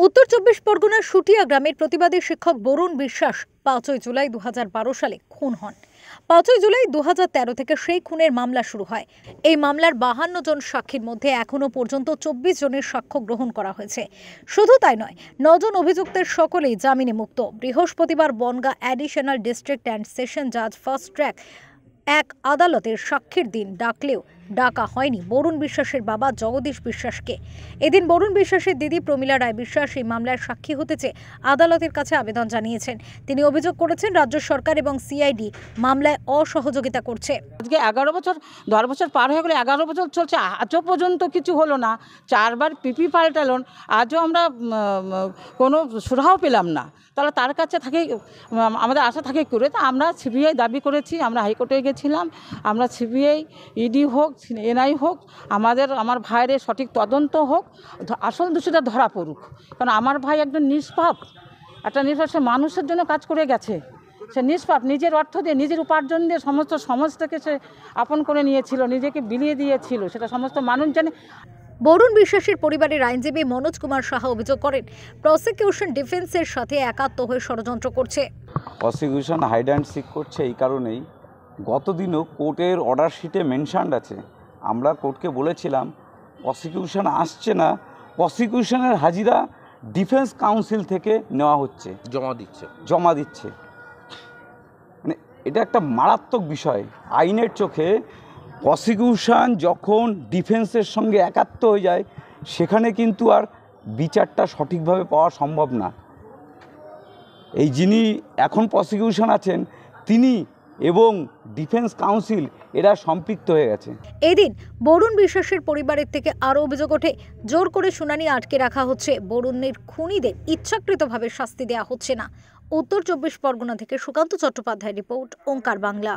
উত্তর চব্বিশ পরগনার শুটিয়া গ্রামের প্রতিবাদী শিক্ষক বরুণ বিশ্বাস ৫ই জুলাই ২০১২ সালে খুন হন। ৫ই জুলাই ২০১৩ থেকে সেই খুনের মামলা শুরু হয়। এই মামলার ৫২ জন সাক্ষীর মধ্যে এখনো পর্যন্ত ২৪ জনের সাক্ষ্য গ্রহণ করা হয়েছে। শুধু তাই নয়, ৯ জন অভিযুক্তের সকলেই জামিনে মুক্ত। বৃহস্পতিবার Bangaon additional district and session জাজ ফার্স্ট ট্র্যাক এক আদালতের সাক্ষীর দিন ডাকলেও ডাকা হয়নি বরুণ বিশ্বাসের বাবা জগদীশ বিশ্বাসকে। এদিন বরুণ বিশ্বাসের দিদি প্রমীলা রায় বিশ্বাস এই মামলার সাক্ষী হতে চেয়ে আদালতের কাছে আবেদন জানিয়েছেন। তিনি অভিযোগ করেছেন রাজ্য সরকার এবং সিআইডি মামলায় অসহযোগিতা করছে। আজকে 11 বছর 10 বছর পার হয়ে গেলে 11 বছর চলছে, আজও পর্যন্ত কিছু হলো না। 4 বার পিপি পাল্টালেন, আজও আমরা কোনো সুরাহাও পেলাম না। তাহলে তার কাছে থাকে আমাদের আশা থাকে করে তা আমরা সিবিআই দাবি করেছি, আমরা হাইকোর্টে গেছিলাম, আমরা সিবিআই ইডি হোক এনআই হোক আমার ভাইয়ের সঠিক তদন্ত হোক, আসল দোষীটা ধরা পড়ুক। কারণ আমার ভাই একজন নিষ্পাপ, একটা নিষ্পাপ, সে মানুষের জন্য কাজ করে গেছে। সে নিষ্পাপ, নিজের অর্থ দিয়ে নিজের উপার্জন দিয়ে সমস্ত সমাজটাকে সে আপন করে নিয়েছিল, নিজেকে বিলিয়ে দিয়েছিল, সেটা সমস্ত মানুষ জানে। বরুণ বিশ্বাসের পরিবারের আইনজীবী মনোজ কুমার সাহা অভিযোগ করেন প্রসিকিউশন ডিফেন্সের সাথে একাত্ম হয়ে ষড়যন্ত্র করছে। প্রসিকিউশন হাইড অ্যান্ড সিক করছে এই কারণেই, গতদিনও কোর্টের অর্ডার শিটে মেনশানড আছে। আমরা কোর্টকে বলেছিলাম প্রসিকিউশন আসছে না, প্রসিকিউশনের হাজিরা ডিফেন্স কাউন্সিল থেকে নেওয়া হচ্ছে, জমা দিচ্ছে। মানে এটা একটা মারাত্মক বিষয়। আইনের চোখে প্রসিকিউশন যখন ডিফেন্সের সঙ্গে একাত্ম হয়ে যায়, সেখানে কিন্তু আর বিচারটা সঠিকভাবে পাওয়া সম্ভব না। এই যিনি এখন প্রসিকিউশন আছেন তিনি এবং ডিফেন্স কাউন্সিল এরা সম্পৃক্ত হয়ে গেছে। এদিন বরুণ বিশ্বাসের পরিবারের থেকে আরও অভিযোগ ওঠে, জোর করে শুনানি আটকে রাখা হচ্ছে, বরুণের খুনিদের ইচ্ছাকৃতভাবে শাস্তি দেওয়া হচ্ছে না। উত্তর চব্বিশ পরগনা থেকে সুকান্ত চট্টোপাধ্যায় রিপোর্ট, ওঙ্কার বাংলা।